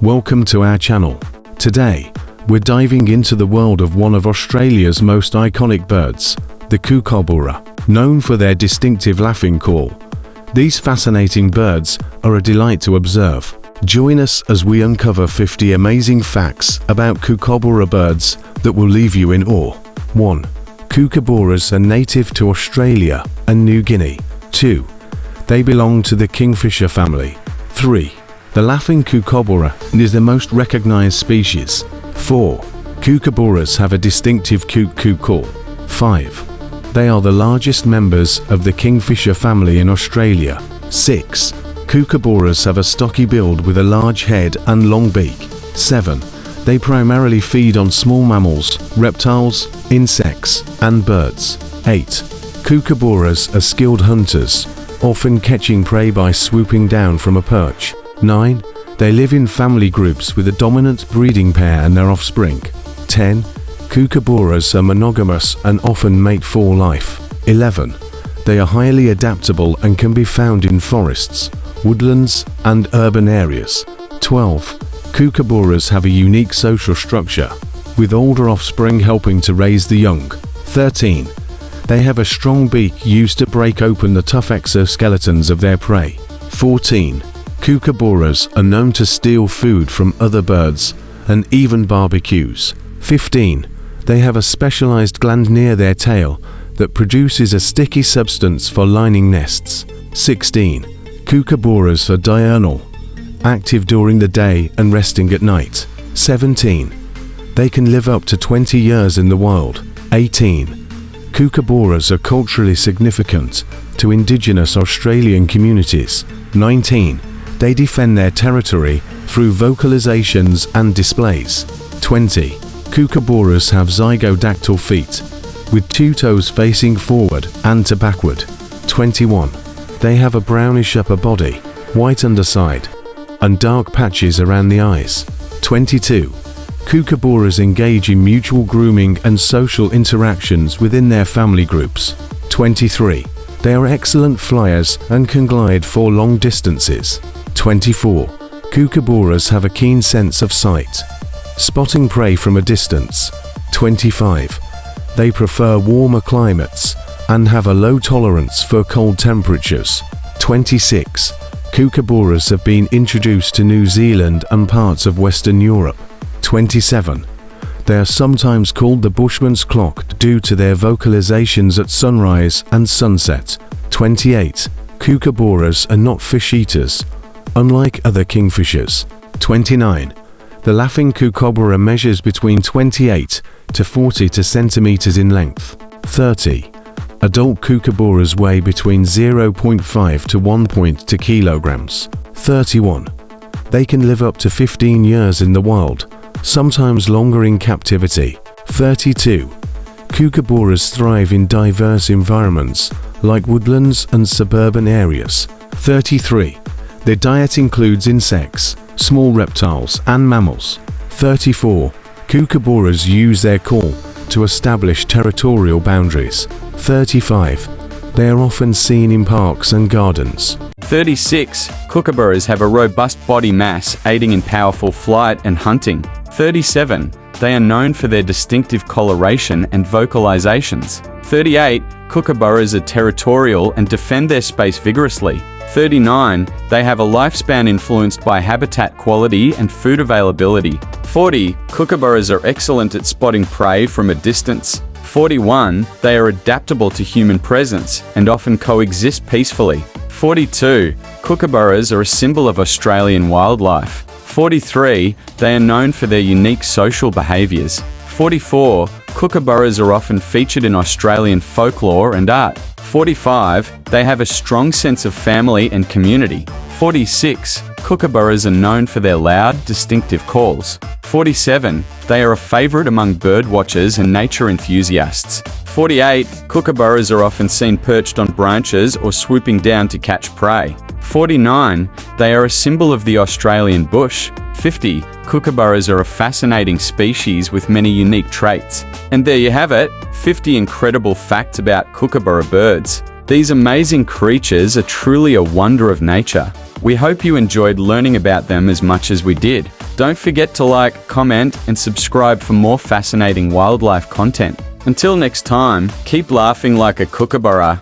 Welcome to our channel. Today, we're diving into the world of one of Australia's most iconic birds, the Kookaburra, known for their distinctive laughing call. These fascinating birds are a delight to observe. Join us as we uncover 50 amazing facts about Kookaburra birds that will leave you in awe. 1. Kookaburras are native to Australia and New Guinea. 2. They belong to the kingfisher family. 3. The laughing kookaburra is the most recognized species. 4. Kookaburras have a distinctive kook-kook call. 5. They are the largest members of the kingfisher family in Australia. 6. Kookaburras have a stocky build with a large head and long beak. 7. They primarily feed on small mammals, reptiles, insects, and birds. 8. Kookaburras are skilled hunters, often catching prey by swooping down from a perch. 9. They live in family groups with a dominant breeding pair and their offspring. 10. Kookaburras are monogamous and often mate for life. 11. They are highly adaptable and can be found in forests, woodlands, and urban areas. 12. Kookaburras have a unique social structure, with older offspring helping to raise the young. 13. They have a strong beak used to break open the tough exoskeletons of their prey. 14. Kookaburras are known to steal food from other birds and even barbecues. 15. They have a specialized gland near their tail that produces a sticky substance for lining nests. 16. Kookaburras are diurnal, active during the day and resting at night. 17. They can live up to 20 years in the wild. 18. Kookaburras are culturally significant to indigenous Australian communities. 19. They defend their territory through vocalizations and displays. 20. Kookaburras have zygodactyl feet, with 2 toes facing forward and to backward. 21. They have a brownish upper body, white underside, and dark patches around the eyes. 22. Kookaburras engage in mutual grooming and social interactions within their family groups. 23. They are excellent flyers and can glide for long distances. 24. Kookaburras have a keen sense of sight, spotting prey from a distance. 25. They prefer warmer climates and have a low tolerance for cold temperatures. 26. Kookaburras have been introduced to New Zealand and parts of Western Europe. 27. They are sometimes called the Bushman's clock due to their vocalizations at sunrise and sunset. 28. Kookaburras are not fish eaters, unlike other kingfishers. 29. The laughing kookaburra measures between 28 to 40 centimeters in length. 30. Adult kookaburras weigh between 0.5 to 1.2 kilograms. 31. They can live up to 15 years in the wild, sometimes longer in captivity. 32. Kookaburras thrive in diverse environments, like woodlands and suburban areas. 33. Their diet includes insects, small reptiles, and mammals. 34. Kookaburras use their call to establish territorial boundaries. 35. They are often seen in parks and gardens. 36. Kookaburras have a robust body mass, aiding in powerful flight and hunting. 37. They are known for their distinctive coloration and vocalizations. 38. Kookaburras are territorial and defend their space vigorously. 39. They have a lifespan influenced by habitat quality and food availability. 40. Kookaburras are excellent at spotting prey from a distance. 41. They are adaptable to human presence and often coexist peacefully. 42. Kookaburras are a symbol of Australian wildlife. 43. They are known for their unique social behaviours. 44. Kookaburras are often featured in Australian folklore and art. 45. They have a strong sense of family and community. 46. Kookaburras are known for their loud, distinctive calls. 47. They are a favourite among bird watchers and nature enthusiasts. 48. Kookaburras are often seen perched on branches or swooping down to catch prey. 49. They are a symbol of the Australian bush. 50. Kookaburras are a fascinating species with many unique traits. And there you have it, 50 incredible facts about Kookaburra birds. These amazing creatures are truly a wonder of nature. We hope you enjoyed learning about them as much as we did. Don't forget to like, comment, and subscribe for more fascinating wildlife content. Until next time, keep laughing like a kookaburra.